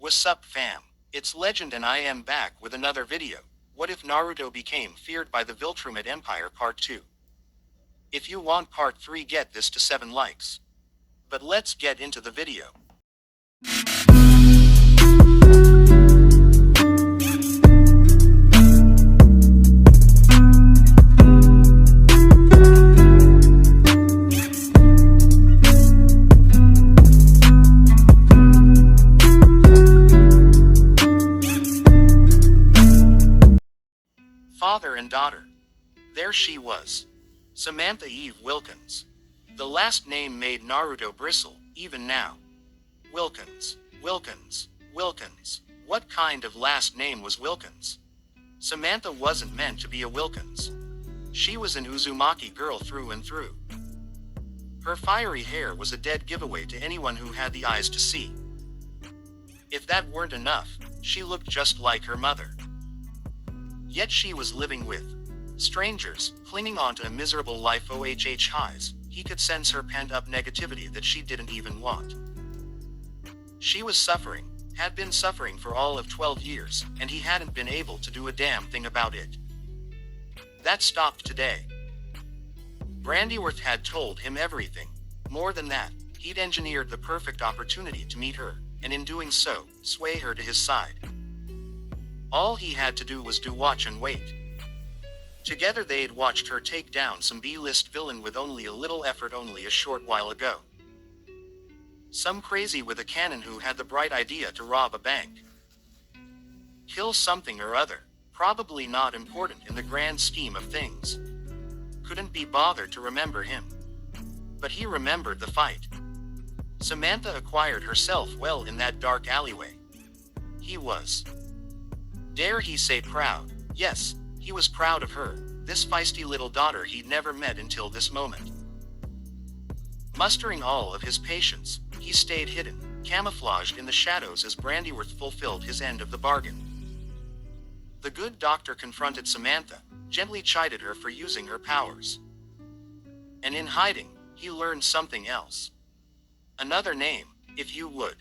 What's up fam? It's Legend and I am back with another video. What if Naruto became feared by the Viltrumite Empire Part 2? If you want Part 3, get this to 7 likes. But let's get into the video. Father and daughter. There she was. Samantha Eve Wilkins. The last name made Naruto bristle, even now. Wilkins. Wilkins. What kind of last name was Wilkins? Samantha wasn't meant to be a Wilkins. She was an Uzumaki girl through and through. Her fiery hair was a dead giveaway to anyone who had the eyes to see. If that weren't enough, she looked just like her mother. Yet she was living with strangers, clinging on to a miserable life. Highs. He could sense her pent-up negativity that she didn't even want. She was suffering, had been suffering for all of 12 years, and he hadn't been able to do a damn thing about it. That stopped today. Brandyworth had told him everything. More than that, he'd engineered the perfect opportunity to meet her, and in doing so, sway her to his side. All he had to do was to watch and wait. Together they'd watched her take down some B-list villain with only a little effort only a short while ago. Some crazy with a cannon who had the bright idea to rob a bank. Kill something or other, probably not important in the grand scheme of things. Couldn't be bothered to remember him. But he remembered the fight. Samantha acquired herself well in that dark alleyway. He was, dare he say, proud. Yes, he was proud of her, this feisty little daughter he'd never met until this moment. Mustering all of his patience, he stayed hidden, camouflaged in the shadows as Brandyworth fulfilled his end of the bargain. The good doctor confronted Samantha, gently chided her for using her powers. And in hiding, he learned something else. Another name, if you would.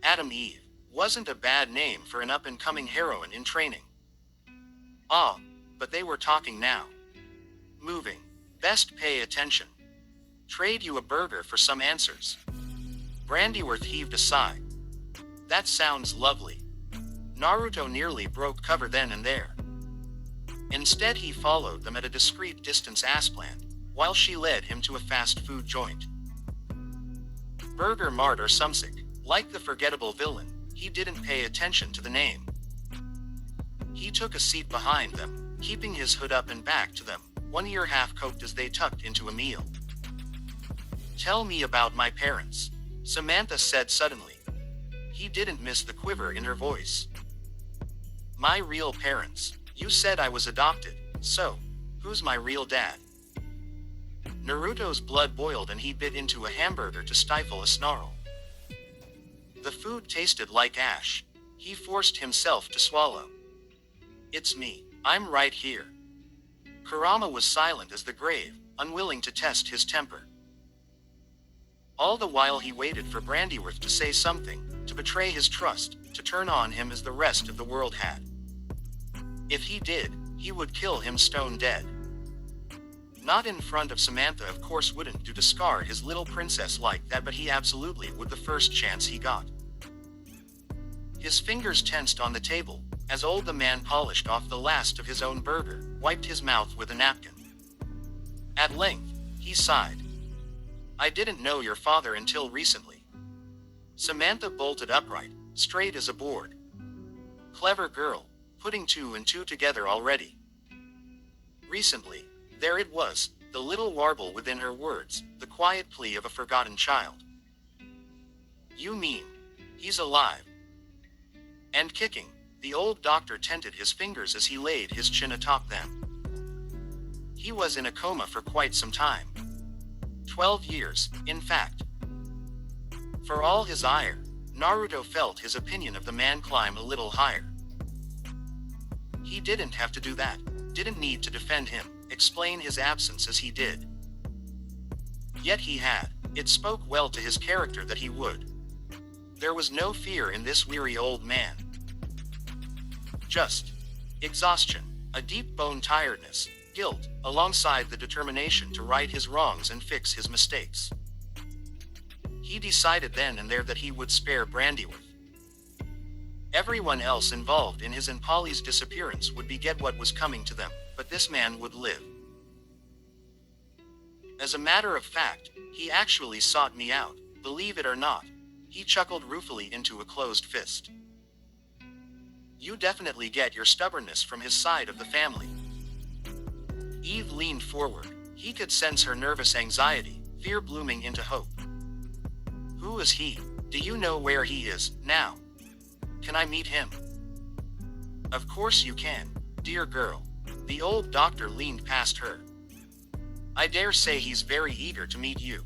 Adam Eve wasn't a bad name for an up-and-coming heroine in training. Ah, but they were talking now. Moving. Best pay attention. Trade you a burger for some answers. Brandyworth heaved a sigh. That sounds lovely. Naruto nearly broke cover then and there. Instead he followed them at a discreet distance as planned, while she led him to a fast food joint. Burger Mart or something, like the forgettable villain. He didn't pay attention to the name. He took a seat behind them, keeping his hood up and back to them, one ear half-cocked as they tucked into a meal. Tell me about my parents, Samantha said suddenly. He didn't miss the quiver in her voice. My real parents. You said I was adopted, so, who's my real dad? Naruto's blood boiled and he bit into a hamburger to stifle a snarl. The food tasted like ash. He forced himself to swallow. It's me. I'm right here. Kurama was silent as the grave, unwilling to test his temper. All the while he waited for Brandyworth to say something, to betray his trust, to turn on him as the rest of the world had. If he did, he would kill him stone dead. Not in front of Samantha, of course, wouldn't do to scar his little princess like that, but he absolutely would the first chance he got. His fingers tensed on the table, as old the man polished off the last of his own burger, wiped his mouth with a napkin. At length, he sighed. I didn't know your father until recently. Samantha bolted upright, straight as a board. Clever girl, putting two and two together already. Recently, there it was, the little warble within her words, the quiet plea of a forgotten child. You mean, he's alive? And kicking. The old doctor tented his fingers as he laid his chin atop them. He was in a coma for quite some time. 12 years, in fact. For all his ire, Naruto felt his opinion of the man climb a little higher. He didn't have to do that, didn't need to defend him, explain his absence as he did. Yet he had. It spoke well to his character that he would. There was no fear in this weary old man. Just exhaustion, a deep bone tiredness, guilt, alongside the determination to right his wrongs and fix his mistakes. He decided then and there that he would spare Brandyworth. Everyone else involved in his and Polly's disappearance would get what was coming to them, but this man would live. As a matter of fact, he actually sought me out, believe it or not. He chuckled ruefully into a closed fist. You definitely get your stubbornness from his side of the family. Eve leaned forward. He could sense her nervous anxiety, fear blooming into hope. Who is he? Do you know where he is, now? Can I meet him? Of course you can, dear girl. The old doctor leaned past her. I dare say he's very eager to meet you.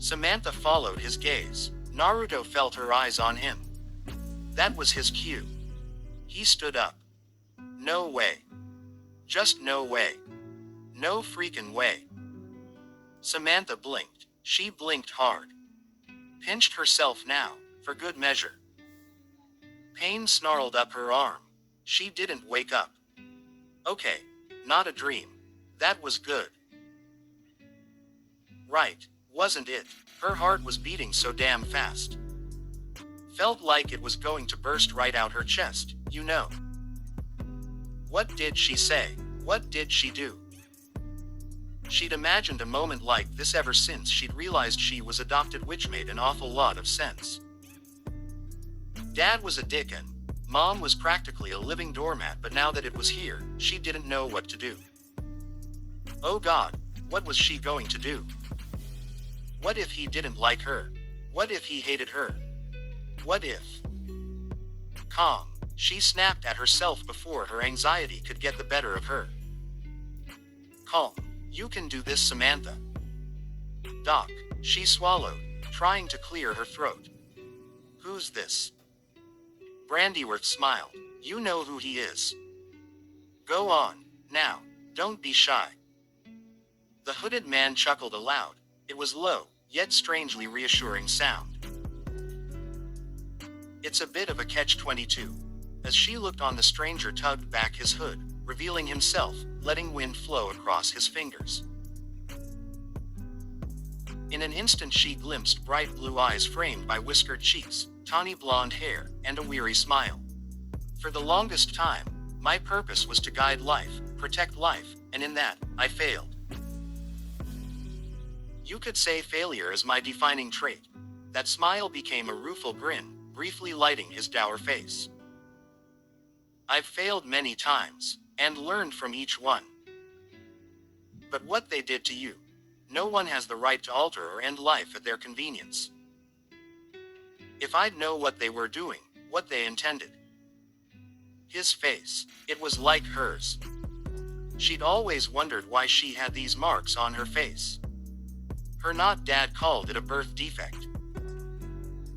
Samantha followed his gaze. Naruto felt her eyes on him. That was his cue. He stood up. No way. Just no way. No freaking way. Samantha blinked. She blinked hard. Pinched herself now, for good measure. Pain snarled up her arm. She didn't wake up. Okay, not a dream. That was good. Right, wasn't it? Her heart was beating so damn fast. Felt like it was going to burst right out her chest, you know. What did she say? What did she do? She'd imagined a moment like this ever since she'd realized she was adopted, which made an awful lot of sense. Dad was a dick and Mom was practically a living doormat, but now that it was here, she didn't know what to do. Oh God, what was she going to do? What if he didn't like her? What if he hated her? What if? Calm, she snapped at herself before her anxiety could get the better of her. Calm, you can do this, Samantha. Doc, she swallowed, trying to clear her throat. Who's this? Brandyworth smiled. You know who he is. Go on, now, don't be shy. The hooded man chuckled aloud. It was low, yet strangely reassuring sound. It's a bit of a catch-22. As she looked on, the stranger tugged back his hood, revealing himself, letting wind flow across his fingers. In an instant she glimpsed bright blue eyes framed by whiskered cheeks, tawny blonde hair, and a weary smile. For the longest time, my purpose was to guide life, protect life, and in that, I failed. You could say failure is my defining trait. That smile became a rueful grin, briefly lighting his dour face. I've failed many times, and learned from each one. But what they did to you, no one has the right to alter or end life at their convenience. If I'd know what they were doing, what they intended. His face, it was like hers. She'd always wondered why she had these marks on her face. Her not dad called it a birth defect.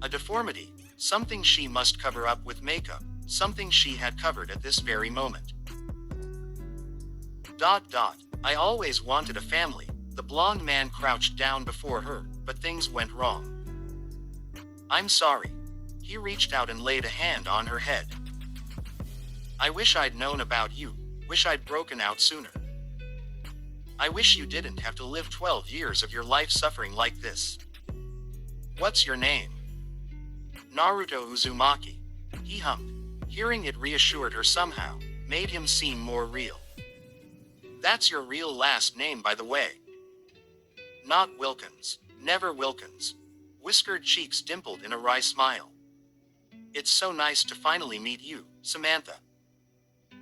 A deformity, something she must cover up with makeup, something she had covered at this very moment. I always wanted a family. The blonde man crouched down before her, but things went wrong. I'm sorry. He reached out and laid a hand on her head. I wish I'd known about you, wish I'd broken out sooner. I wish you didn't have to live 12 years of your life suffering like this. What's your name? Naruto Uzumaki. He hummed. Hearing it reassured her somehow, made him seem more real. That's your real last name, by the way. Not Wilkins, never Wilkins. Whiskered cheeks dimpled in a wry smile. It's so nice to finally meet you, Samantha.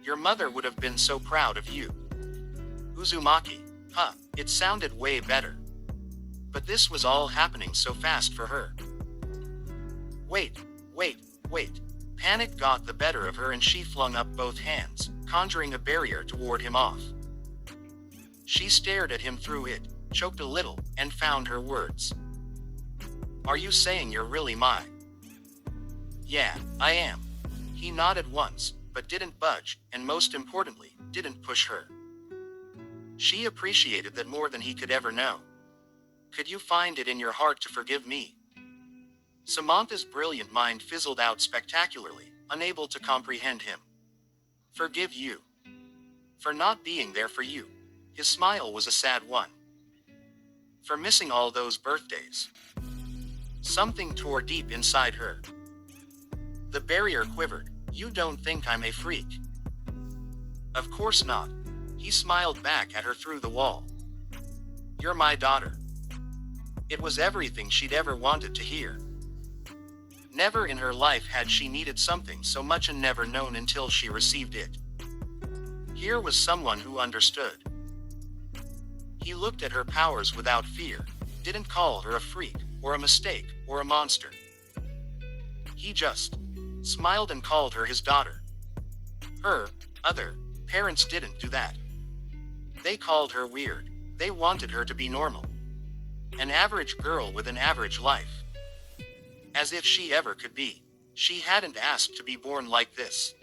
Your mother would have been so proud of you. Uzumaki, huh, it sounded way better. But this was all happening so fast for her. Wait. Panic got the better of her and she flung up both hands, conjuring a barrier toward him off. She stared at him through it, choked a little, and found her words. Are you saying you're really mine? Yeah, I am. He nodded once, but didn't budge, and most importantly, didn't push her. She appreciated that more than he could ever know. Could you find it in your heart to forgive me? Samantha's brilliant mind fizzled out spectacularly, unable to comprehend him. Forgive you. For not being there for you. His smile was a sad one. For missing all those birthdays. Something tore deep inside her. The barrier quivered. You don't think I'm a freak? Of course not. He smiled back at her through the wall. You're my daughter. It was everything she'd ever wanted to hear. Never in her life had she needed something so much and never known until she received it. Here was someone who understood. He looked at her powers without fear, didn't call her a freak, or a mistake, or a monster. He just smiled and called her his daughter. Her other parents didn't do that. They called her weird. They wanted her to be normal. An average girl with an average life. As if she ever could be. She hadn't asked to be born like this.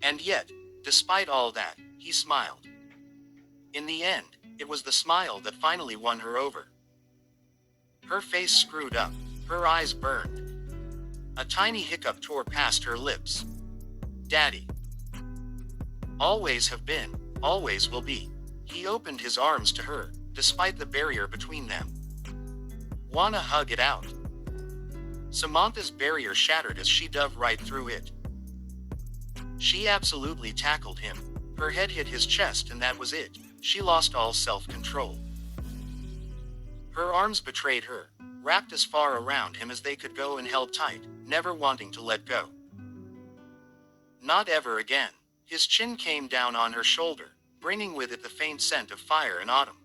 And yet, despite all that, he smiled. In the end, it was the smile that finally won her over. Her face screwed up, her eyes burned. A tiny hiccup tore past her lips. Daddy. Always have been, always will be. He opened his arms to her, despite the barrier between them. Wanna hug it out? Samantha's barrier shattered as she dove right through it. She absolutely tackled him. Her head hit his chest and that was it. She lost all self-control. Her arms betrayed her, wrapped as far around him as they could go and held tight, never wanting to let go. Not ever again. His chin came down on her shoulder, bringing with it the faint scent of fire and autumn.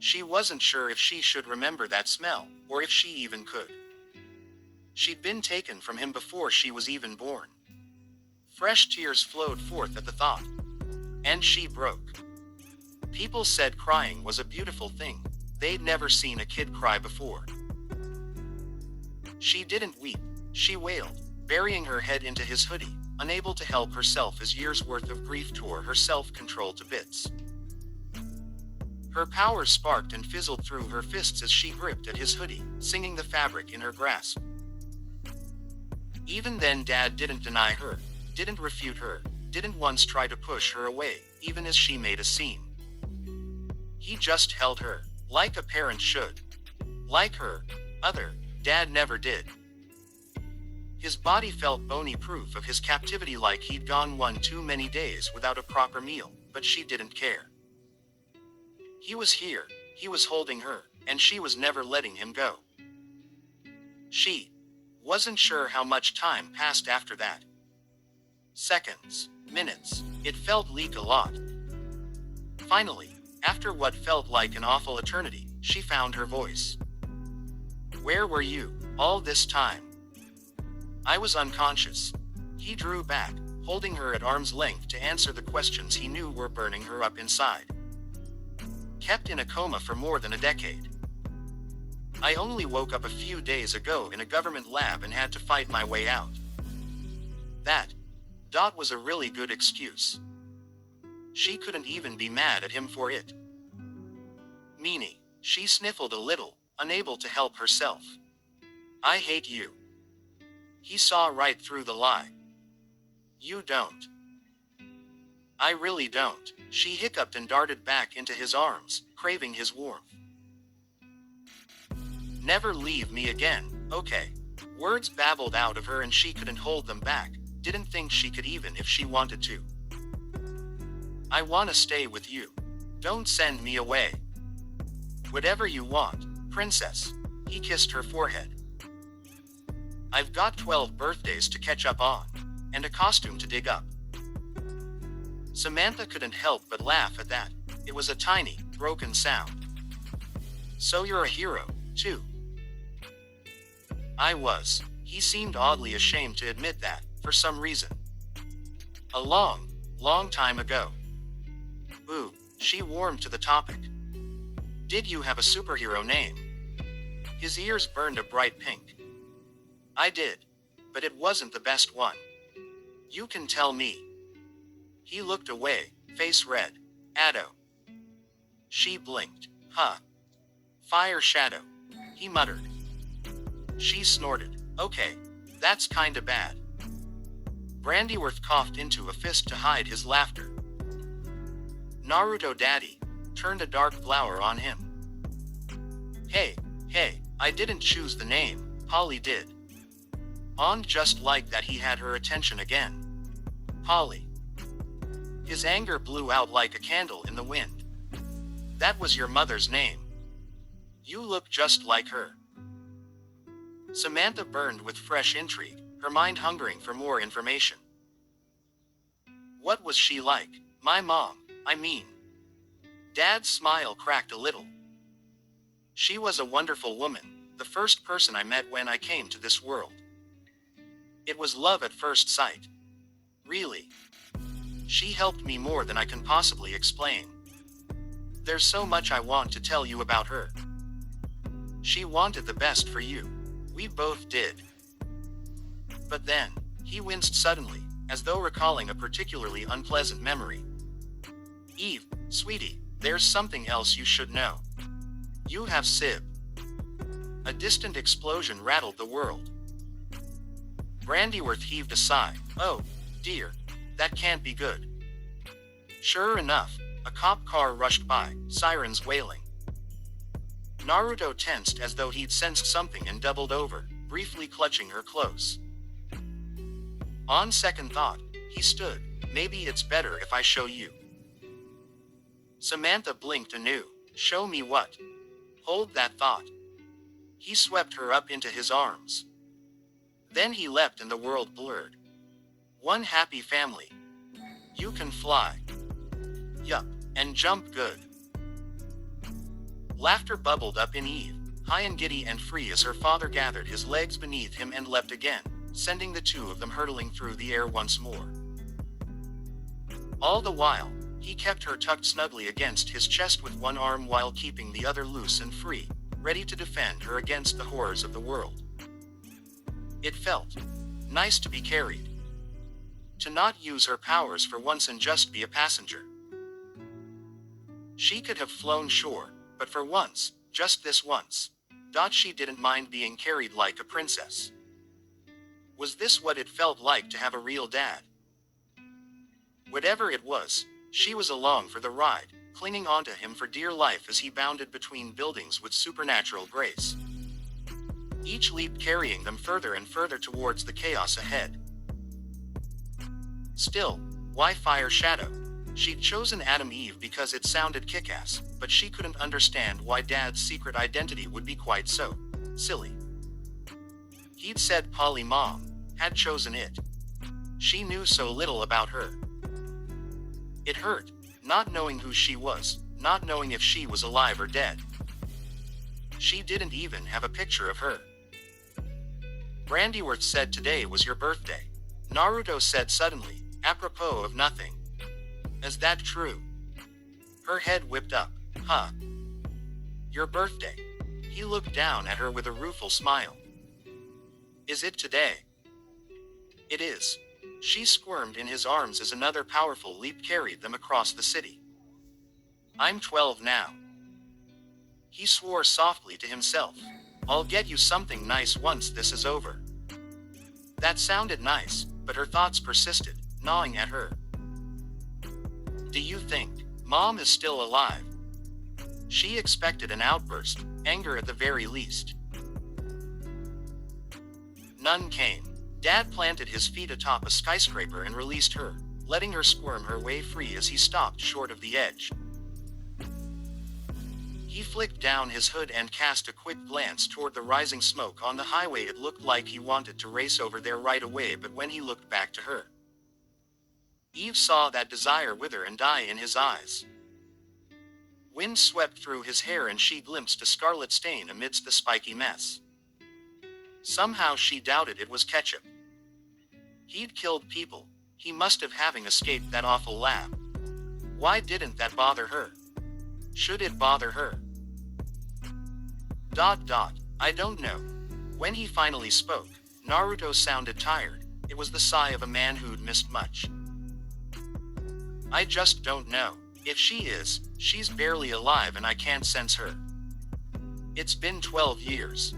She wasn't sure if she should remember that smell, or if she even could. She'd been taken from him before she was even born. Fresh tears flowed forth at the thought. And she broke. People said crying was a beautiful thing. They'd never seen a kid cry before. She didn't weep, she wailed, burying her head into his hoodie, unable to help herself as years' worth of grief tore her self-control to bits. Her powers sparked and fizzled through her fists as she gripped at his hoodie, singing the fabric in her grasp. Even then Dad didn't deny her, didn't refute her, didn't once try to push her away, even as she made a scene. He just held her, like a parent should. Like her other dad never did. His body felt bony, proof of his captivity, like he'd gone one too many days without a proper meal, but she didn't care. He was here, he was holding her, and she was never letting him go. She wasn't sure how much time passed after that. Seconds, minutes, it felt like a lot. Finally, after what felt like an awful eternity, she found her voice. Where were you, all this time? I was unconscious. He drew back, holding her at arm's length to answer the questions he knew were burning her up inside. Kept in a coma for more than a decade. I only woke up a few days ago in a government lab and had to fight my way out. That was a really good excuse. She couldn't even be mad at him for it. Meanie, she sniffled a little, unable to help herself. I hate you. He saw right through the lie. You don't. I really don't, she hiccuped and darted back into his arms, craving his warmth. Never leave me again, okay. Words babbled out of her and she couldn't hold them back, didn't think she could even if she wanted to. I wanna stay with you. Don't send me away. Whatever you want, princess. He kissed her forehead. I've got 12 birthdays to catch up on, and a costume to dig up. Samantha couldn't help but laugh at that. It was a tiny, broken sound. So you're a hero, too. I was. He seemed oddly ashamed to admit that, for some reason. A long, long time ago. Ooh, she warmed to the topic. Did you have a superhero name? His ears burned a bright pink. I did, but it wasn't the best one. You can tell me. He looked away, face red. Addo. She blinked. Huh. Fire shadow. He muttered. She snorted. Okay. That's kinda bad. Brandyworth coughed into a fist to hide his laughter. Naruto Daddy turned a dark glower on him. Hey, I didn't choose the name, Polly did. On just like that he had her attention again. Polly. His anger blew out like a candle in the wind. That was your mother's name. You look just like her. Samantha burned with fresh intrigue, her mind hungering for more information. What was she like? My mom, I mean. Dad's smile cracked a little. She was a wonderful woman, the first person I met when I came to this world. It was love at first sight. Really. She helped me more than I can possibly explain. There's so much I want to tell you about her. She wanted the best for you. We both did. But then, he winced suddenly, as though recalling a particularly unpleasant memory. Eve, sweetie, there's something else you should know. You have Sib. A distant explosion rattled the world. Brandyworth heaved a sigh. Oh, dear. That can't be good. Sure enough, a cop car rushed by, sirens wailing. Naruto tensed as though he'd sensed something and doubled over, briefly clutching her close. On second thought, he stood. Maybe it's better if I show you. Samantha blinked anew. Show me what? Hold that thought. He swept her up into his arms. Then he leapt and the world blurred. One happy family. You can fly. Yup, and jump good. Laughter bubbled up in Eve, high and giddy and free as her father gathered his legs beneath him and leapt again, sending the two of them hurtling through the air once more. All the while, he kept her tucked snugly against his chest with one arm while keeping the other loose and free, ready to defend her against the horrors of the world. It felt nice to be carried. To not use her powers for once and just be a passenger. She could have flown sure, but for once, just this once, she didn't mind being carried like a princess. Was this what it felt like to have a real dad? Whatever it was, she was along for the ride, clinging onto him for dear life as he bounded between buildings with supernatural grace. Each leap carrying them further and further towards the chaos ahead. Still, why fire Shadow? She'd chosen Adam Eve because it sounded kick-ass, but she couldn't understand why Dad's secret identity would be quite so silly. He'd said Polly Mom had chosen it. She knew so little about her. It hurt, not knowing who she was, not knowing if she was alive or dead. She didn't even have a picture of her. Brandyworth said today was your birthday. Naruto said suddenly, apropos of nothing. Is that true? Her head whipped up. Huh. Your birthday. He looked down at her with a rueful smile. Is it today? It is. She squirmed in his arms as another powerful leap carried them across the city. I'm 12 now. He swore softly to himself. I'll get you something nice once this is over. That sounded nice, but her thoughts persisted, gnawing at her. Do you think Mom is still alive? She expected an outburst, anger at the very least. None came. Dad planted his feet atop a skyscraper and released her, letting her squirm her way free as he stopped short of the edge. He flicked down his hood and cast a quick glance toward the rising smoke on the highway. It looked like he wanted to race over there right away, but when he looked back to her, Eve saw that desire wither and die in his eyes. Wind swept through his hair and she glimpsed a scarlet stain amidst the spiky mess. Somehow she doubted it was ketchup. He'd killed people. He must have having escaped that awful lab. Why didn't that bother her? Should it bother her? I don't know. When he finally spoke, Naruto sounded tired. It was the sigh of a man who'd missed much. I just don't know. If she is, she's barely alive and I can't sense her. It's been 12 years.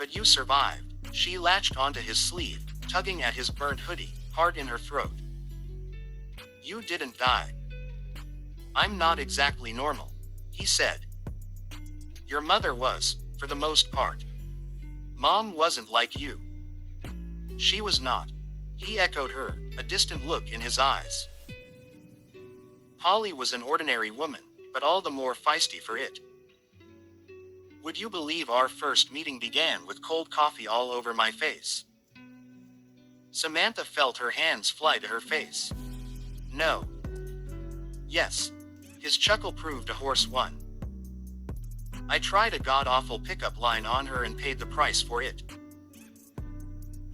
But you survived. She latched onto his sleeve, tugging at his burnt hoodie, hard in her throat. You didn't die. I'm not exactly normal, he said. Your mother was, for the most part. Mom wasn't like you. She was not. He echoed her, a distant look in his eyes. Holly was an ordinary woman, but all the more feisty for it. Would you believe our first meeting began with cold coffee all over my face? Samantha felt her hands fly to her face. No. Yes. His chuckle proved a hoarse one. I tried a god-awful pickup line on her and paid the price for it.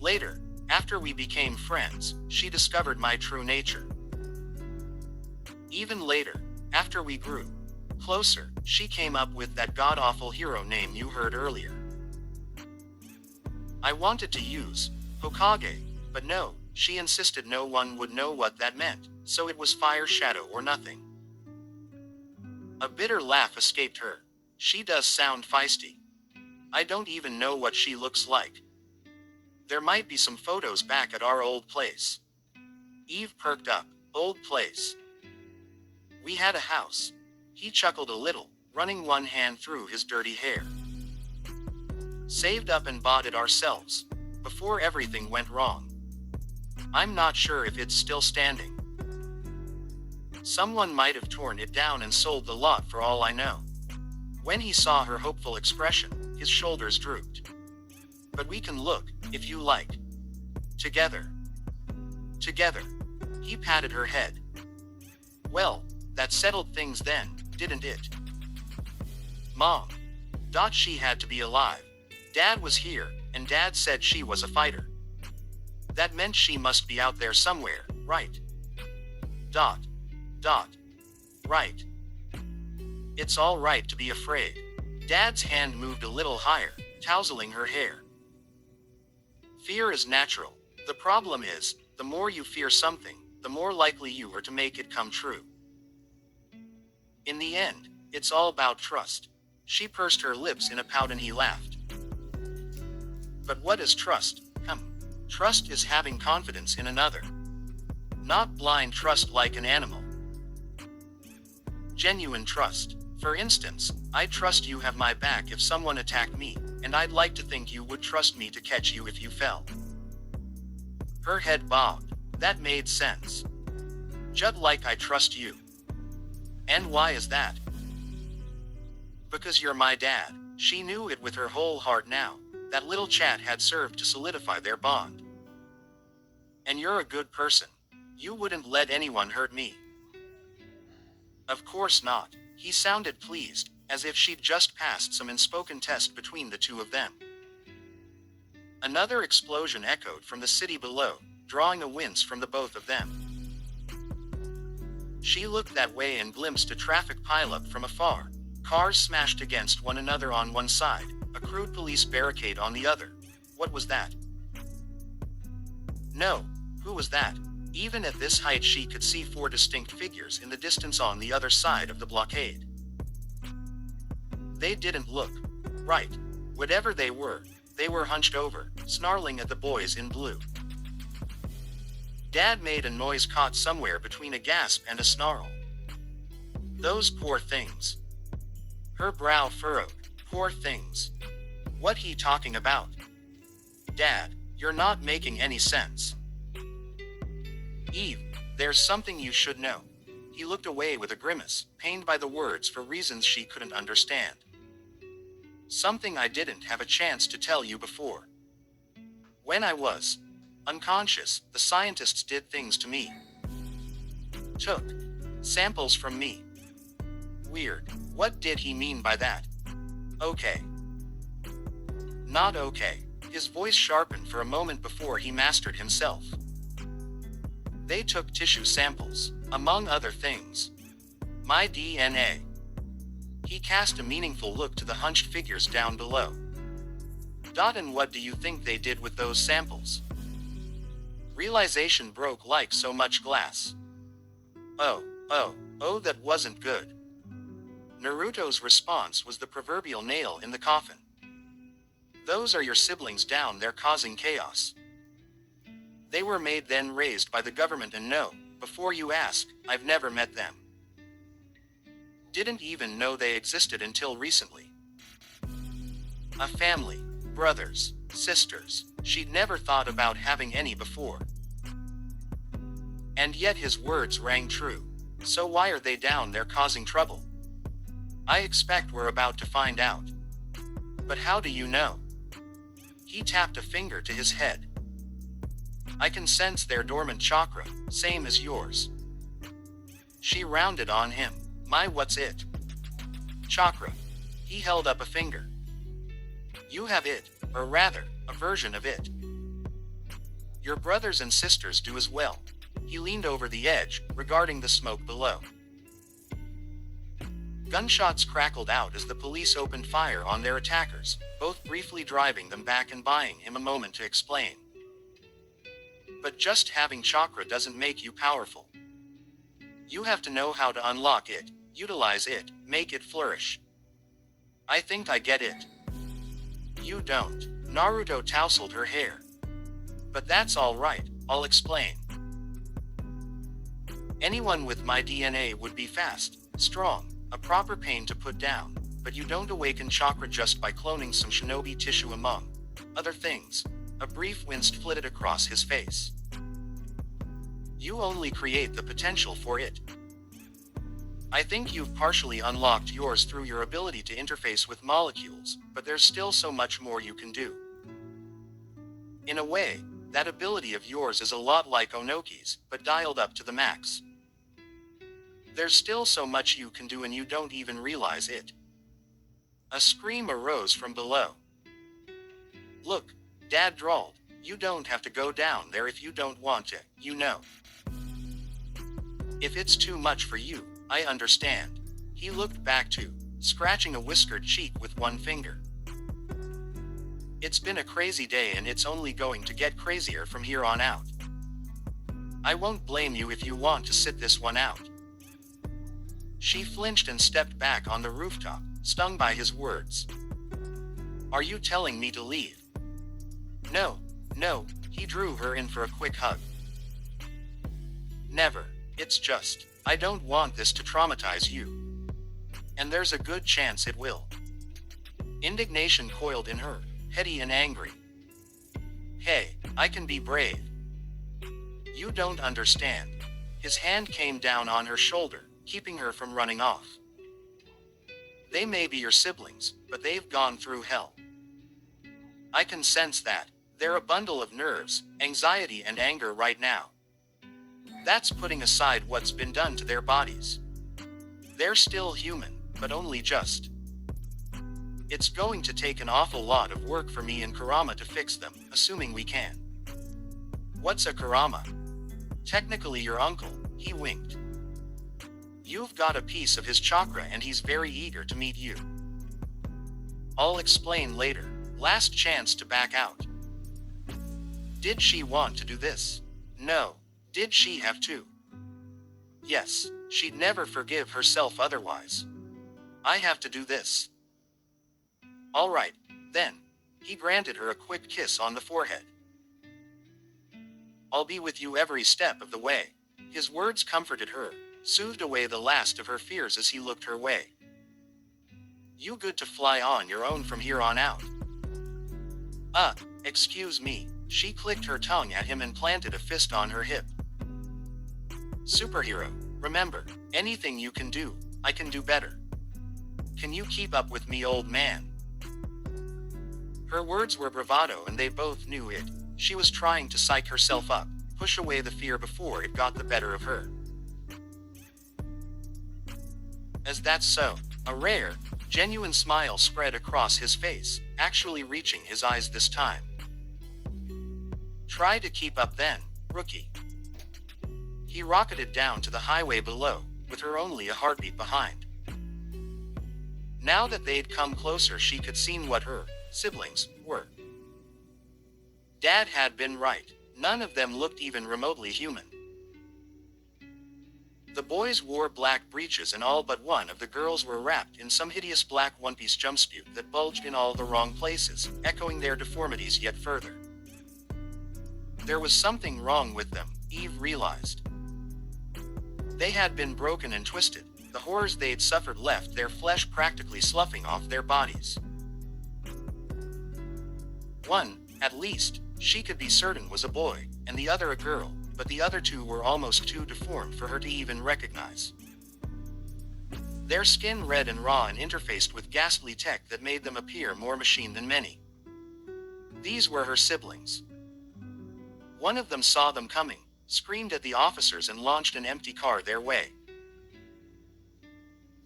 Later, after we became friends, she discovered my true nature. Even later, after we grew closer, she came up with that god-awful hero name you heard earlier. I wanted to use Hokage, but no, she insisted no one would know what that meant, so it was Fire Shadow or nothing. A bitter laugh escaped her. She does sound feisty. I don't even know what she looks like. There might be some photos back at our old place. Eve perked up. Old place. We had a house. He chuckled a little, running one hand through his dirty hair. Saved up and bought it ourselves, before everything went wrong. I'm not sure if it's still standing. Someone might have torn it down and sold the lot for all I know. When he saw her hopeful expression, his shoulders drooped. But we can look, if you like. Together. Together. He patted her head. Well, that settled things then, didn't it? Mom. She had to be alive. Dad was here, and Dad said she was a fighter. That meant she must be out there somewhere, right? Right. It's all right to be afraid. Dad's hand moved a little higher, tousling her hair. Fear is natural. The problem is, the more you fear something, the more likely you are to make it come true. In the end, it's all about trust. She pursed her lips in a pout and he laughed. But what is trust? Trust is having confidence in another. Not blind trust like an animal. Genuine trust. For instance, I trust you have my back if someone attacked me, and I'd like to think you would trust me to catch you if you fell. Her head bobbed. That made sense. Just like I trust you. And why is that? Because you're my dad. She knew it with her whole heart now. That little chat had served to solidify their bond. And you're a good person. You wouldn't let anyone hurt me. Of course not. He sounded pleased, as if she'd just passed some unspoken test between the two of them. Another explosion echoed from the city below, drawing a wince from the both of them. She looked that way and glimpsed a traffic pileup from afar. Cars smashed against one another on one side, a crude police barricade on the other. What was that? No, who was that? Even at this height she could see 4 distinct figures in the distance on the other side of the blockade. They didn't look right. Whatever they were hunched over, snarling at the boys in blue. Dad made a noise caught somewhere between a gasp and a snarl. Those poor things. Her brow furrowed. Poor things. What he talking about? Dad, you're not making any sense. Eve, there's something you should know. He looked away with a grimace, pained by the words for reasons she couldn't understand. Something I didn't have a chance to tell you before. When I was unconscious, the scientists did things to me. Took samples from me. Weird. What did he mean by that? Okay. Not okay. His voice sharpened for a moment before he mastered himself. They took tissue samples, among other things. My DNA. He cast a meaningful look to the hunched figures down below. And what do you think they did with those samples? Realization broke like so much glass. Oh, that wasn't good. Naruto's response was the proverbial nail in the coffin. Those are your siblings down there causing chaos. They were made then raised by the government, and no, before you ask, I've never met them. Didn't even know they existed until recently. A family, brothers, sisters, she'd never thought about having any before. And yet his words rang true. So why are they down there causing trouble? I expect we're about to find out. But how do you know? He tapped a finger to his head. I can sense their dormant chakra, same as yours. She rounded on him. My, what's it? Chakra. He held up a finger. You have it, or rather, a version of it. Your brothers and sisters do as well. He leaned over the edge, regarding the smoke below. Gunshots crackled out as the police opened fire on their attackers, both briefly driving them back and buying him a moment to explain. But just having chakra doesn't make you powerful. You have to know how to unlock it, utilize it, make it flourish. I think I get it. You don't. Naruto tousled her hair. But that's all right, I'll explain. Anyone with my DNA would be fast, strong, a proper pain to put down, but you don't awaken chakra just by cloning some shinobi tissue among other things. A brief wince flitted across his face. You only create the potential for it. I think you've partially unlocked yours through your ability to interface with molecules, but there's still so much more you can do. In a way, that ability of yours is a lot like Onoki's, but dialed up to the max. There's still so much you can do and you don't even realize it. A scream arose from below. Look, Dad drawled, you don't have to go down there if you don't want to, you know. If it's too much for you, I understand. He looked back too, scratching a whiskered cheek with one finger. It's been a crazy day and it's only going to get crazier from here on out. I won't blame you if you want to sit this one out. She flinched and stepped back on the rooftop, stung by his words. Are you telling me to leave? No, he drew her in for a quick hug. Never, it's just, I don't want this to traumatize you. And there's a good chance it will. Indignation coiled in her, heady and angry. Hey, I can be brave. You don't understand. His hand came down on her shoulder, keeping her from running off. They may be your siblings, but they've gone through hell. I can sense that. They're a bundle of nerves, anxiety and anger right now. That's putting aside what's been done to their bodies. They're still human, but only just. It's going to take an awful lot of work for me and Kurama to fix them, assuming we can. What's a Kurama? Technically your uncle, he winked. You've got a piece of his chakra and he's very eager to meet you. I'll explain later. Last chance to back out. Did she want to do this? No. Did she have to? Yes, she'd never forgive herself otherwise. I have to do this. All right, then. He granted her a quick kiss on the forehead. I'll be with you every step of the way. His words comforted her, soothed away the last of her fears as he looked her way. You good to fly on your own from here on out? Excuse me. She clicked her tongue at him and planted a fist on her hip. Superhero, remember, anything you can do, I can do better. Can you keep up with me, old man? Her words were bravado and they both knew it. She was trying to psych herself up, push away the fear before it got the better of her. As that's so, a rare, genuine smile spread across his face, actually reaching his eyes this time. Try to keep up then, rookie. He rocketed down to the highway below, with her only a heartbeat behind. Now that they'd come closer, she could see what her siblings were. Dad had been right. None of them looked even remotely human. The boys wore black breeches and all but one of the girls were wrapped in some hideous black one-piece jumpsuit that bulged in all the wrong places, echoing their deformities yet further. There was something wrong with them, Eve realized. They had been broken and twisted. The horrors they'd suffered left their flesh practically sloughing off their bodies. One, at least, she could be certain was a boy, and the other a girl, but the other two were almost too deformed for her to even recognize. Their skin red and raw and interfaced with ghastly tech that made them appear more machine than many. These were her siblings. One of them saw them coming, screamed at the officers and launched an empty car their way.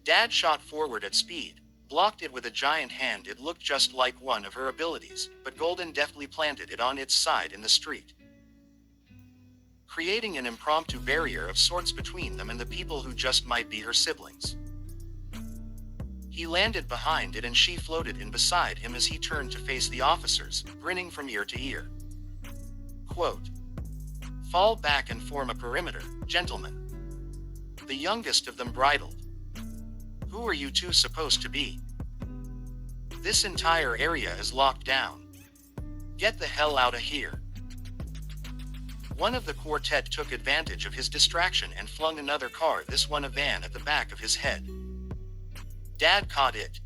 Dad shot forward at speed, blocked it with a giant hand. It looked just like one of her abilities, but Golden deftly planted it on its side in the street, creating an impromptu barrier of sorts between them and the people who just might be her siblings. He landed behind it and she floated in beside him as he turned to face the officers, grinning from ear to ear. Quote, "Fall back and form a perimeter, gentlemen." The youngest of them bridled. "Who are you two supposed to be? This entire area is locked down. Get the hell out of here." One of the quartet took advantage of his distraction and flung another car, this one a van, at the back of his head. Dad caught it.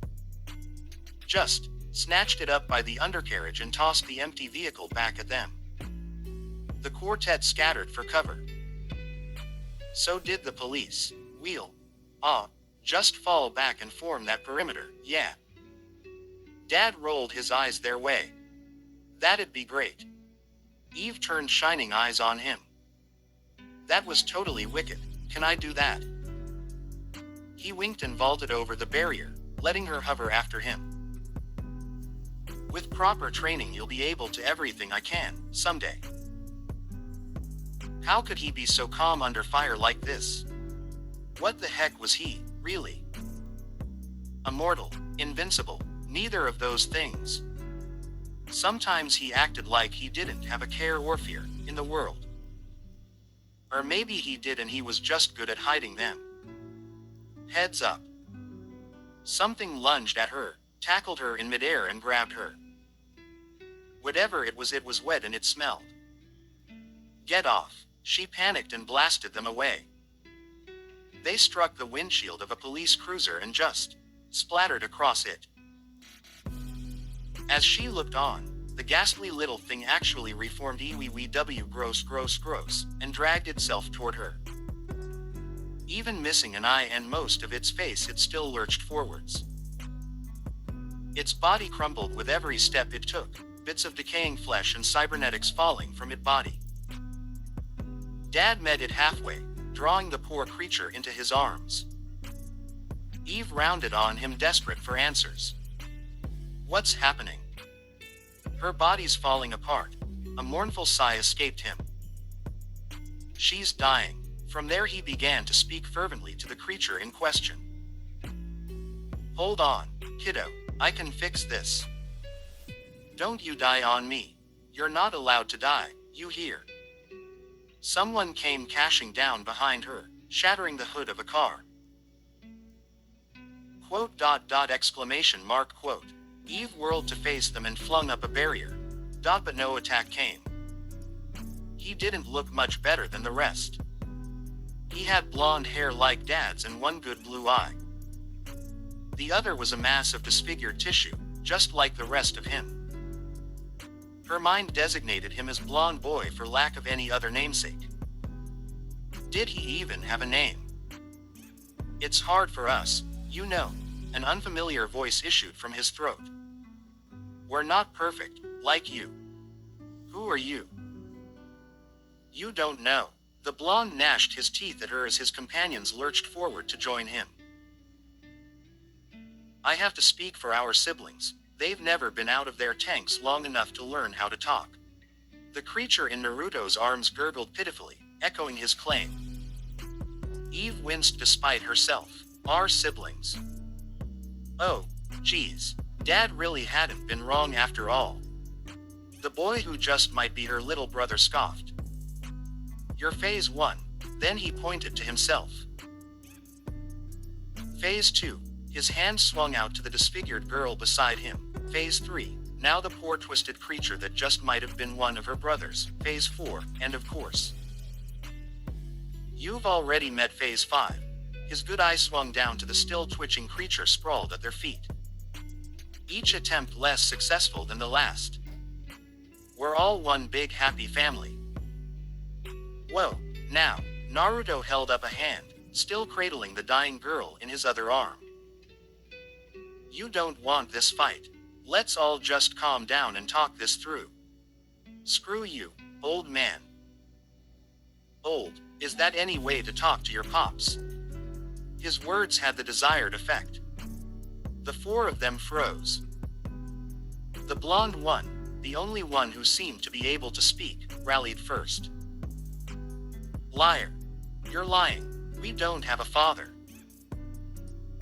Just snatched it up by the undercarriage and tossed the empty vehicle back at them. The quartet scattered for cover. So did the police. Wheel. Just fall back and form that perimeter, yeah. Dad rolled his eyes their way. That'd be great. Eve turned shining eyes on him. That was totally wicked. Can I do that? He winked and vaulted over the barrier, letting her hover after him. With proper training you'll be able to everything I can, someday. How could he be so calm under fire like this? What the heck was he, really? Immortal, invincible, neither of those things. Sometimes he acted like he didn't have a care or fear in the world. Or maybe he did and he was just good at hiding them. Heads up. Something lunged at her, tackled her in midair and grabbed her. Whatever it was wet and it smelled. Get off, she panicked and blasted them away. They struck the windshield of a police cruiser and just splattered across it. As she looked on, the ghastly little thing actually reformed EWW gross, and dragged itself toward her. Even missing an eye and most of its face, it still lurched forwards. Its body crumbled with every step it took, bits of decaying flesh and cybernetics falling from its body. Dad met it halfway, drawing the poor creature into his arms. Eve rounded on him, desperate for answers. What's happening? Her body's falling apart. A mournful sigh escaped him. She's dying. From there he began to speak fervently to the creature in question. Hold on, kiddo, I can fix this. Don't you die on me. You're not allowed to die, you hear? Someone came crashing down behind her, shattering the hood of a car. Quote, .. Quote. Eve whirled to face them and flung up a barrier. But no attack came. He didn't look much better than the rest. He had blonde hair like Dad's and one good blue eye. The other was a mass of disfigured tissue, just like the rest of him. Her mind designated him as Blonde Boy for lack of any other namesake. Did he even have a name? It's hard for us, you know, an unfamiliar voice issued from his throat. We're not perfect, like you. Who are you? You don't know. The blonde gnashed his teeth at her as his companions lurched forward to join him. I have to speak for our siblings. They've never been out of their tanks long enough to learn how to talk. The creature in Naruto's arms gurgled pitifully, echoing his claim. Eve winced despite herself. Our siblings. Oh, geez. Dad really hadn't been wrong after all. The boy who just might be her little brother scoffed. You're phase 1. Then he pointed to himself. Phase 2. His hand swung out to the disfigured girl beside him. Phase 3. Now the poor twisted creature that just might have been one of her brothers. Phase 4. And of course, you've already met Phase 5. His good eye swung down to the still twitching creature sprawled at their feet. Each attempt less successful than the last. We're all one big happy family. Whoa, now, Naruto held up a hand, still cradling the dying girl in his other arm. You don't want this fight. Let's all just calm down and talk this through. Screw you, old man. Old, is that any way to talk to your pops? His words had the desired effect. The four of them froze. The blonde one, the only one who seemed to be able to speak, rallied first. Liar. You're lying. We don't have a father.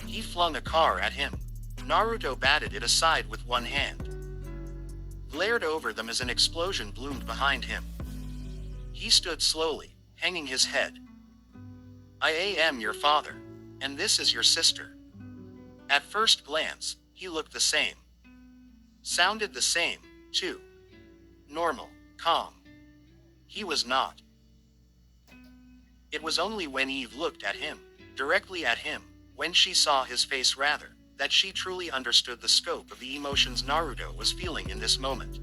He flung a car at him. Naruto batted it aside with one hand. Glared over them as an explosion bloomed behind him. He stood slowly, hanging his head. I am your father. And this is your sister. At first glance, he looked the same. Sounded the same, too. Normal, calm. He was not. It was only when Eve looked at him, directly at him, when she saw his face rather, that she truly understood the scope of the emotions Naruto was feeling in this moment.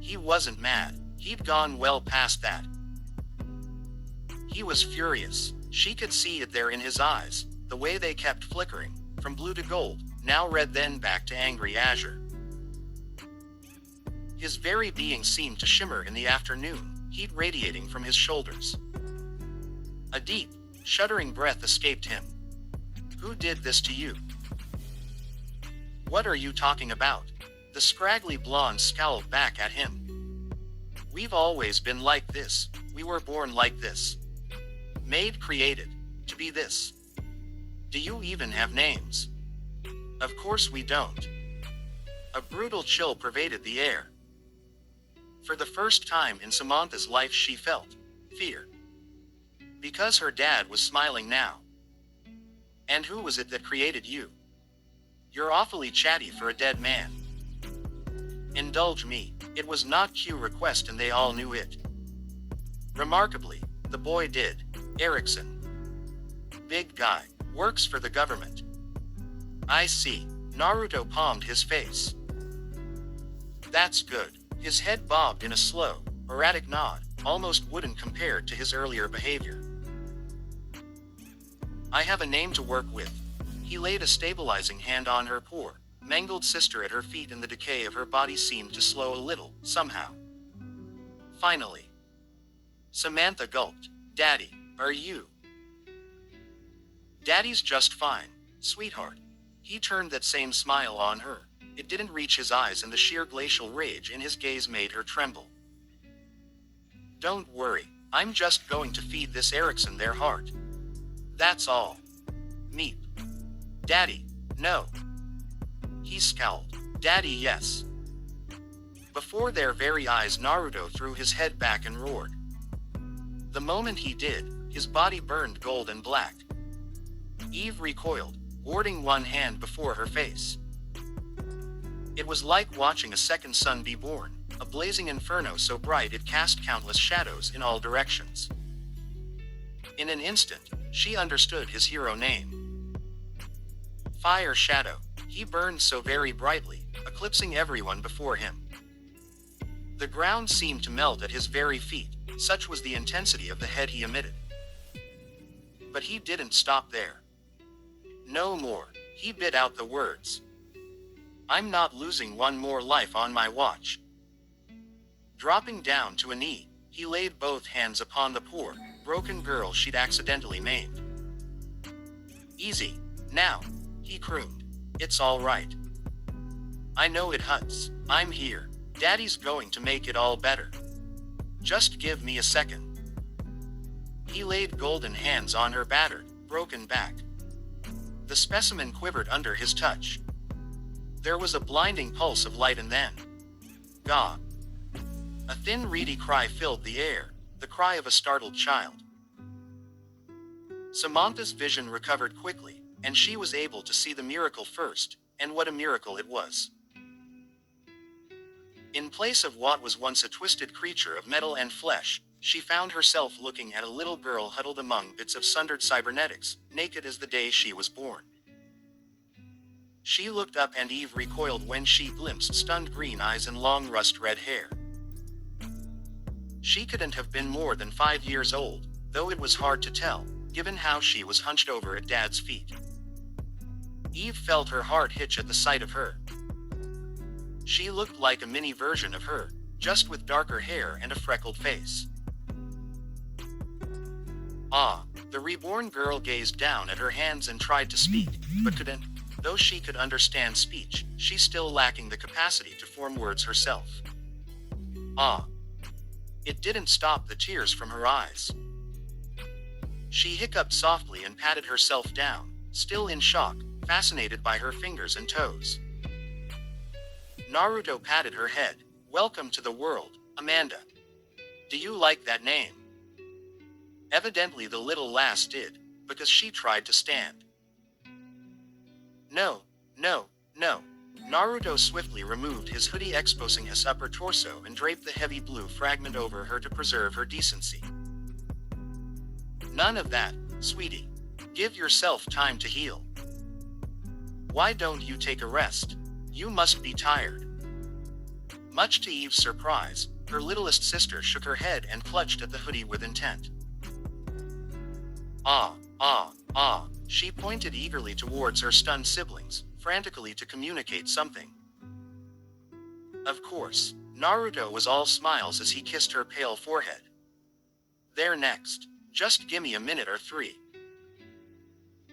He wasn't mad. He'd gone well past that. He was furious. She could see it there in his eyes, the way they kept flickering, from blue to gold, now red then back to angry azure. His very being seemed to shimmer in the afternoon, heat radiating from his shoulders. A deep, shuddering breath escaped him. Who did this to you? What are you talking about? The scraggly blonde scowled back at him. We've always been like this. We were born like this. Made, created, to be this. Do you even have names? Of course we don't. A brutal chill pervaded the air. For the first time in Samantha's life she felt fear. Because her dad was smiling now. And who was it that created you? You're awfully chatty for a dead man. Indulge me, it was not Q request and they all knew it. Remarkably, the boy did. Erickson. Big guy, works for the government. I see. Naruto palmed his face. That's good. His head bobbed in a slow, erratic nod, almost wooden compared to his earlier behavior. I have a name to work with. He laid a stabilizing hand on her poor, mangled sister at her feet and the decay of her body seemed to slow a little, somehow. Finally. Samantha gulped. Daddy, are you? Daddy's just fine, sweetheart. He turned that same smile on her. It didn't reach his eyes and the sheer glacial rage in his gaze made her tremble. Don't worry, I'm just going to feed this Erickson their heart. That's all. Meep. Daddy, no. He scowled. Daddy, yes. Before their very eyes Naruto threw his head back and roared. The moment he did, his body burned gold and black. Eve recoiled, warding one hand before her face. It was like watching a second sun be born, a blazing inferno so bright it cast countless shadows in all directions. In an instant, she understood his hero name. Fire Shadow. He burned so very brightly, eclipsing everyone before him. The ground seemed to melt at his very feet, such was the intensity of the head he emitted. But he didn't stop there. No more, he bit out the words. I'm not losing one more life on my watch. Dropping down to a knee, he laid both hands upon the poor, broken girl she'd accidentally maimed. Easy, now, he crooned. It's all right. I know it hurts. I'm here. Daddy's going to make it all better. Just give me a second. He laid golden hands on her battered, broken back. The specimen quivered under his touch. There was a blinding pulse of light and then, gah! A thin reedy cry filled the air, the cry of a startled child. Samantha's vision recovered quickly, and she was able to see the miracle first, and what a miracle it was. In place of what was once a twisted creature of metal and flesh, she found herself looking at a little girl huddled among bits of sundered cybernetics, naked as the day she was born. She looked up and Eve recoiled when she glimpsed stunned green eyes and long rust-red hair. She couldn't have been more than 5 years old, though it was hard to tell, given how she was hunched over at Dad's feet. Eve felt her heart hitch at the sight of her. She looked like a mini version of her, just with darker hair and a freckled face. Ah, the reborn girl gazed down at her hands and tried to speak, but couldn't. Though she could understand speech, she still lacking the capacity to form words herself. Ah. It didn't stop the tears from her eyes. She hiccuped softly and patted herself down, still in shock, fascinated by her fingers and toes. Naruto patted her head. Welcome to the world, Amanda. Do you like that name? Evidently the little lass did, because she tried to stand. No. Naruto swiftly removed his hoodie exposing his upper torso and draped the heavy blue fragment over her to preserve her decency. None of that, sweetie. Give yourself time to heal. Why don't you take a rest? You must be tired. Much to Eve's surprise, her littlest sister shook her head and clutched at the hoodie with intent. Ah. She pointed eagerly towards her stunned siblings, frantically to communicate something. Of course, Naruto was all smiles as he kissed her pale forehead. There next. Just gimme a minute or 3.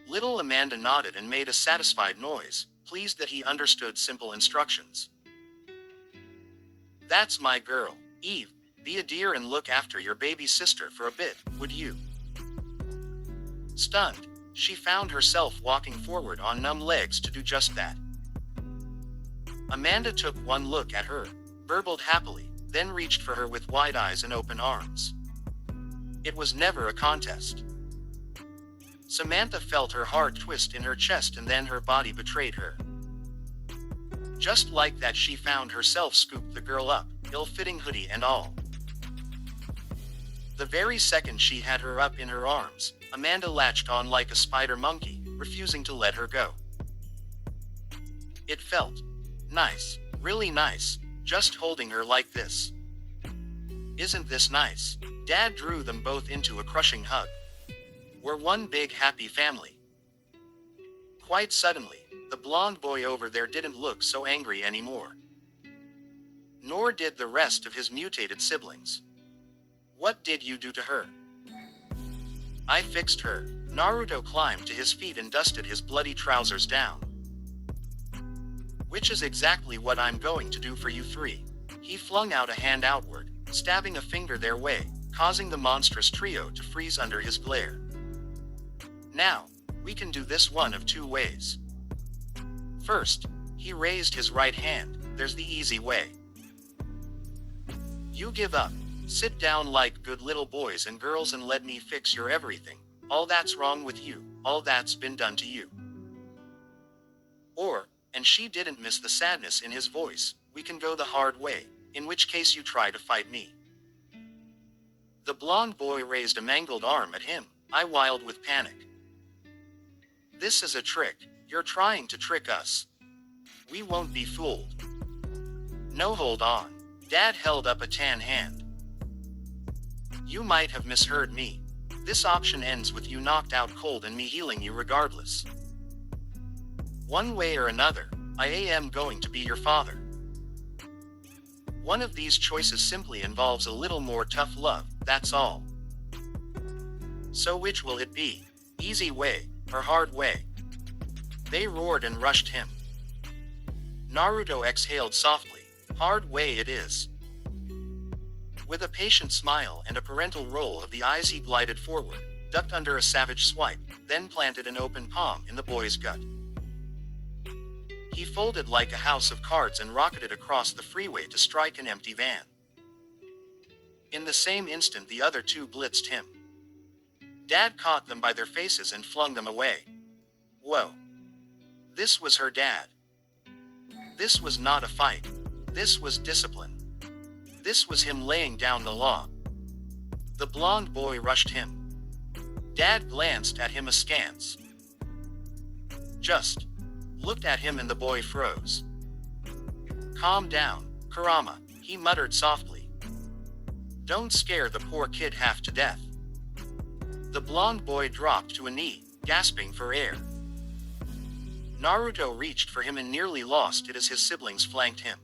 Little Amanda nodded and made a satisfied noise, pleased that he understood simple instructions. That's my girl, Eve. Be a dear and look after your baby sister for a bit, would you? Stunned, she found herself walking forward on numb legs to do just that. Amanda took one look at her, burbled happily, then reached for her with wide eyes and open arms. It was never a contest. Samantha felt her heart twist in her chest and then her body betrayed her. Just like that she found herself scooped the girl up, ill-fitting hoodie and all. The very second she had her up in her arms, Amanda latched on like a spider monkey, refusing to let her go. It felt nice, really nice, just holding her like this. Isn't this nice? Dad drew them both into a crushing hug. We're one big happy family. Quite suddenly, the blonde boy over there didn't look so angry anymore. Nor did the rest of his mutated siblings. What did you do to her? I fixed her. Naruto climbed to his feet and dusted his bloody trousers down. Which is exactly what I'm going to do for you 3. He flung out a hand outward, stabbing a finger their way, causing the monstrous trio to freeze under his glare. Now, we can do this one of 2 ways. First, he raised his right hand. There's the easy way. You give up. Sit down like good little boys and girls and let me fix your everything. All that's wrong with you, all that's been done to you. Or, and she didn't miss the sadness in his voice, we can go the hard way, in which case you try to fight me. The blonde boy raised a mangled arm at him, I wild with panic. This is a trick, you're trying to trick us. We won't be fooled. No, hold on. Dad held up a tan hand. You might have misheard me. This option ends with you knocked out cold and me healing you regardless. One way or another, I am going to be your father. One of these choices simply involves a little more tough love, that's all. So which will it be? Easy way, or hard way? They roared and rushed him. Naruto exhaled softly. Hard way it is. With a patient smile and a parental roll of the eyes he glided forward, ducked under a savage swipe, then planted an open palm in the boy's gut. He folded like a house of cards and rocketed across the freeway to strike an empty van. In the same instant the other 2 blitzed him. Dad caught them by their faces and flung them away. Whoa. This was her dad. This was not a fight. This was discipline. This was him laying down the law. The blonde boy rushed him. Dad glanced at him askance. Just looked at him and the boy froze. Calm down, Kurama, he muttered softly. Don't scare the poor kid half to death. The blonde boy dropped to a knee, gasping for air. Naruto reached for him and nearly lost it as his siblings flanked him.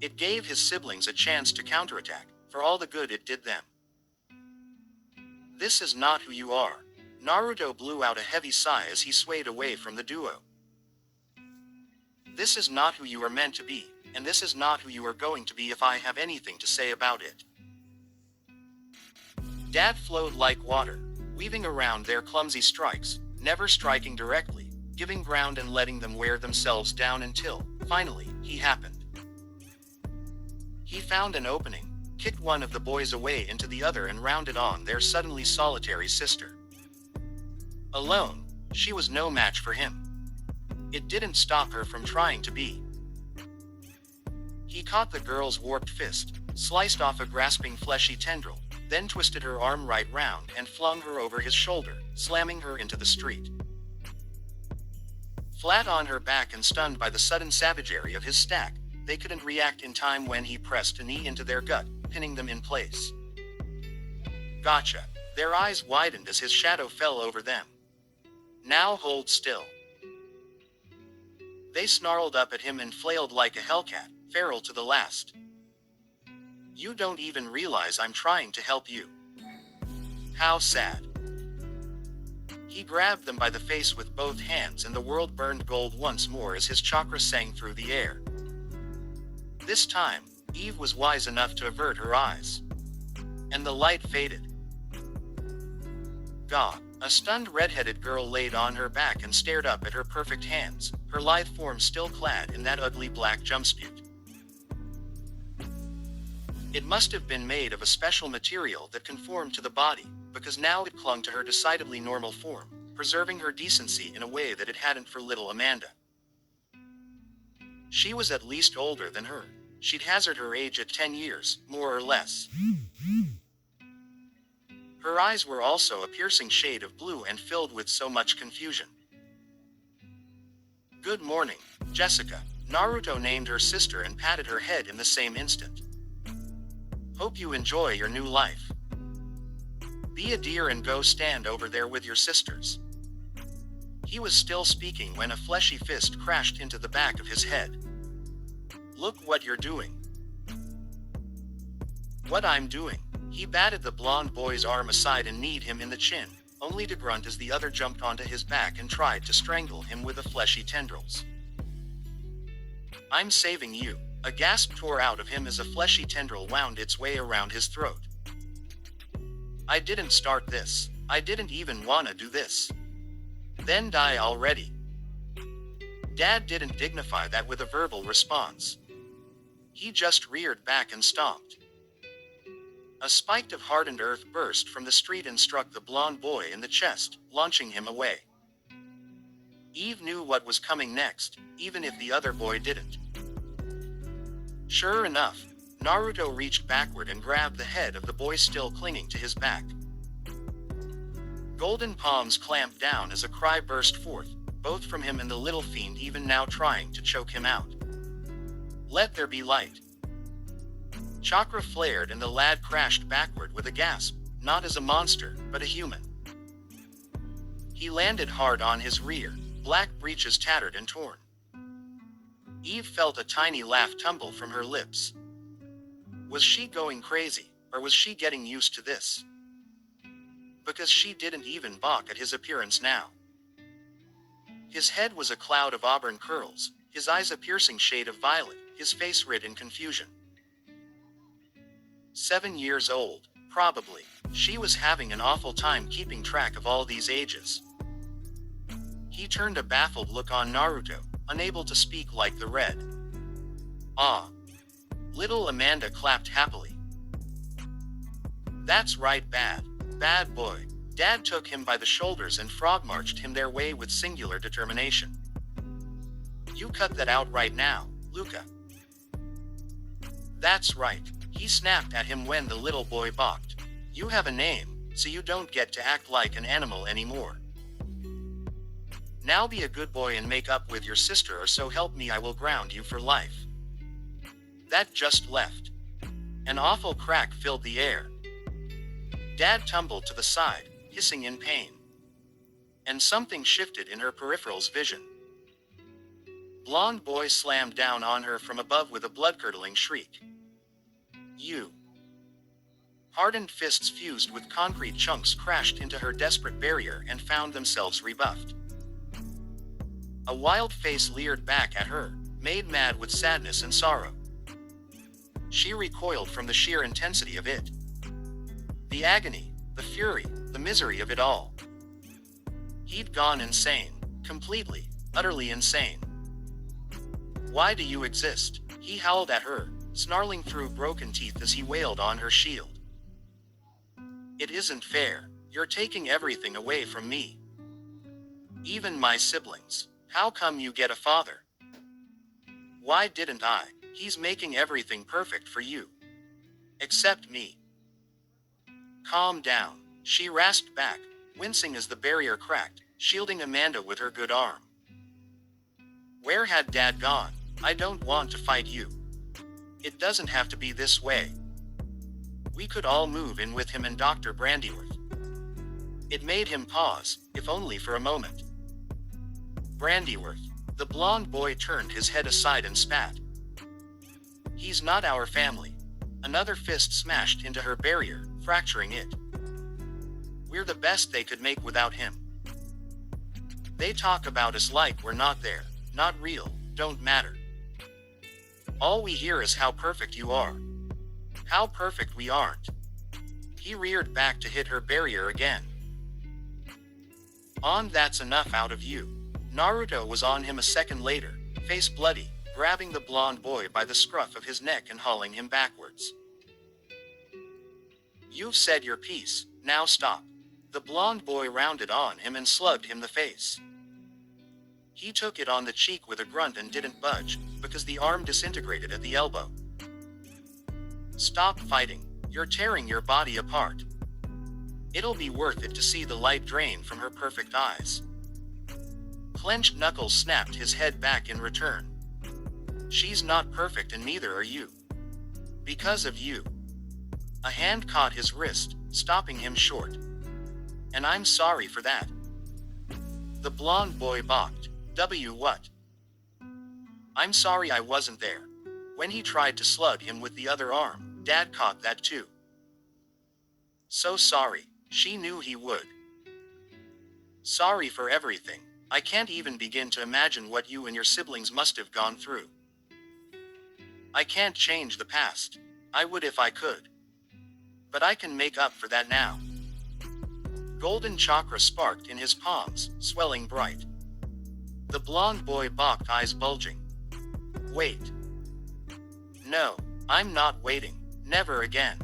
It gave his siblings a chance to counterattack, for all the good it did them. This is not who you are. Naruto blew out a heavy sigh as he swayed away from the duo. This is not who you are meant to be, and this is not who you are going to be if I have anything to say about it. Dad flowed like water, weaving around their clumsy strikes, never striking directly, giving ground and letting them wear themselves down until, finally, he happened. He found an opening, kicked one of the boys away into the other and rounded on their suddenly solitary sister. Alone, she was no match for him. It didn't stop her from trying to be. He caught the girl's warped fist, sliced off a grasping fleshy tendril, then twisted her arm right round and flung her over his shoulder, slamming her into the street. Flat on her back and stunned by the sudden savagery of his stack, they couldn't react in time when he pressed a knee into their gut, pinning them in place. Gotcha. Their eyes widened as his shadow fell over them. Now hold still. They snarled up at him and flailed like a hellcat, feral to the last. You don't even realize I'm trying to help you. How sad. He grabbed them by the face with both hands and the world burned gold once more as his chakra sang through the air. This time, Eve was wise enough to avert her eyes. And the light faded. Gah, a stunned red-headed girl laid on her back and stared up at her perfect hands, her lithe form still clad in that ugly black jumpsuit. It must have been made of a special material that conformed to the body, because now it clung to her decidedly normal form, preserving her decency in a way that it hadn't for little Amanda. She was at least older than her. She'd hazard her age at 10 years, more or less. Her eyes were also a piercing shade of blue and filled with so much confusion. Good morning, Jessica. Naruto named her sister and patted her head in the same instant. Hope you enjoy your new life. Be a dear and go stand over there with your sisters. He was still speaking when a fleshy fist crashed into the back of his head. Look what you're doing. What I'm doing. He batted the blonde boy's arm aside and kneed him in the chin, only to grunt as the other jumped onto his back and tried to strangle him with the fleshy tendrils. I'm saving you. A gasp tore out of him as a fleshy tendril wound its way around his throat. I didn't start this. I didn't even wanna do this. Then die already. Dad didn't dignify that with a verbal response. He just reared back and stomped. A spike of hardened earth burst from the street and struck the blonde boy in the chest, launching him away. Eve knew what was coming next, even if the other boy didn't. Sure enough, Naruto reached backward and grabbed the head of the boy still clinging to his back. Golden palms clamped down as a cry burst forth, both from him and the little fiend even now trying to choke him out. Let there be light. Chakra flared and the lad crashed backward with a gasp, not as a monster, but a human. He landed hard on his rear, black breeches tattered and torn. Eve felt a tiny laugh tumble from her lips. Was she going crazy, or was she getting used to this? Because she didn't even balk at his appearance now. His head was a cloud of auburn curls, his eyes a piercing shade of violet, his face red in confusion. 7 years old, probably. She was having an awful time keeping track of all these ages. He turned a baffled look on Naruto, unable to speak like the red. Ah. Little Amanda clapped happily. That's right, bad. Bad boy. Dad took him by the shoulders and frog-marched him their way with singular determination. You cut that out right now, Luca. That's right, he snapped at him when the little boy balked. You have a name, so you don't get to act like an animal anymore. Now be a good boy and make up with your sister, or so help me I will ground you for life. That just left. An awful crack filled the air. Dad tumbled to the side, hissing in pain. And something shifted in her peripheral's vision. Blonde boy slammed down on her from above with a blood-curdling shriek. You. Hardened fists fused with concrete chunks crashed into her desperate barrier and found themselves rebuffed. A wild face leered back at her, made mad with sadness and sorrow. She recoiled from the sheer intensity of it. The agony, the fury, the misery of it all. He'd gone insane, completely, utterly insane. Why do you exist? He howled at her, snarling through broken teeth as he wailed on her shield. It isn't fair. You're taking everything away from me. Even my siblings. How come you get a father? Why didn't I? He's making everything perfect for you. Except me. Calm down, she rasped back, wincing as the barrier cracked, shielding Amanda with her good arm. Where had Dad gone? I don't want to fight you. It doesn't have to be this way. We could all move in with him and Dr. Brandyworth. It made him pause, if only for a moment. Brandyworth. The blonde boy turned his head aside and spat. He's not our family. Another fist smashed into her barrier, fracturing it. We're the best they could make without him. They talk about us like we're not there, not real, don't matter. All we hear is how perfect you are. How perfect we aren't. He reared back to hit her barrier again. That's enough out of you. Naruto was on him a second later, face bloody, grabbing the blonde boy by the scruff of his neck and hauling him backwards. You've said your piece, now stop. The blonde boy rounded on him and slugged him the face. He took it on the cheek with a grunt and didn't budge, because the arm disintegrated at the elbow. Stop fighting, you're tearing your body apart. It'll be worth it to see the light drain from her perfect eyes. Clenched knuckles snapped his head back in return. She's not perfect and neither are you. Because of you. A hand caught his wrist, stopping him short. And I'm sorry for that. The blonde boy balked. What? I'm sorry I wasn't there. When he tried to slug him with the other arm, Dad caught that too. So sorry, she knew he would. Sorry for everything. I can't even begin to imagine what you and your siblings must have gone through. I can't change the past. I would if I could. But I can make up for that now. Golden chakra sparked in his palms, swelling bright. The blonde boy balked, eyes bulging. Wait. No, I'm not waiting. Never again.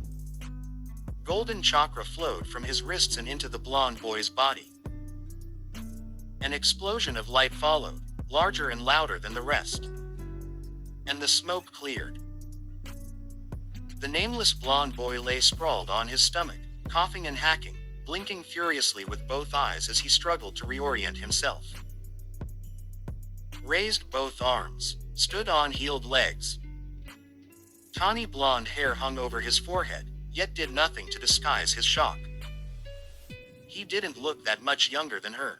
Golden chakra flowed from his wrists and into the blonde boy's body. An explosion of light followed, larger and louder than the rest. And the smoke cleared. The nameless blonde boy lay sprawled on his stomach, coughing and hacking, blinking furiously with both eyes as he struggled to reorient himself. Raised both arms, stood on heeled legs. Tawny blonde hair hung over his forehead, yet did nothing to disguise his shock. He didn't look that much younger than her.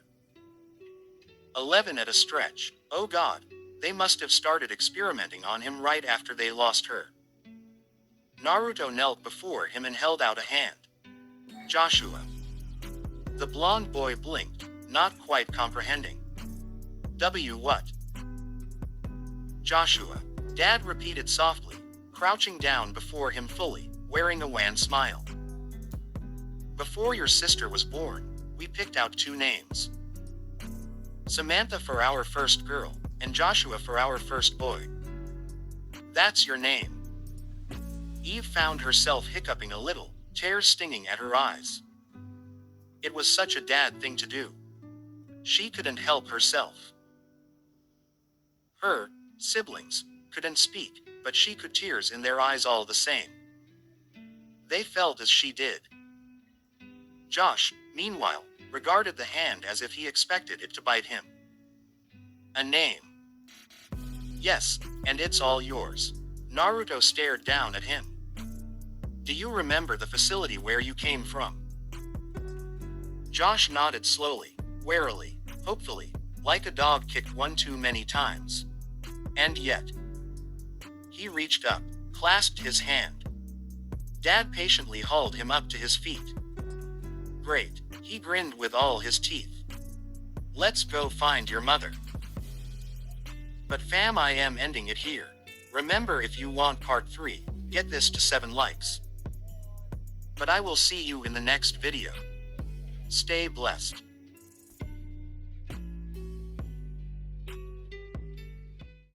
11 at a stretch. Oh God, they must have started experimenting on him right after they lost her. Naruto knelt before him and held out a hand. Joshua. The blonde boy blinked, not quite comprehending. What? Joshua. Dad repeated softly, crouching down before him fully, wearing a wan smile. Before your sister was born, we picked out 2 names. Samantha for our first girl, and Joshua for our first boy. That's your name. Eve found herself hiccuping a little, tears stinging at her eyes. It was such a dad thing to do. She couldn't help herself. Her siblings couldn't speak, but she could tears in their eyes all the same. They felt as she did. Josh, meanwhile, regarded the hand as if he expected it to bite him. A name. Yes, and it's all yours. Naruto stared down at him. Do you remember the facility where you came from? Josh nodded slowly, warily, hopefully, like a dog kicked one too many times. And yet. He reached up, clasped his hand. Dad patiently hauled him up to his feet. Great, he grinned with all his teeth. Let's go find your mother. But fam, I am ending it here. Remember, if you want part 3, get this to 7 likes. But I will see you in the next video. Stay blessed.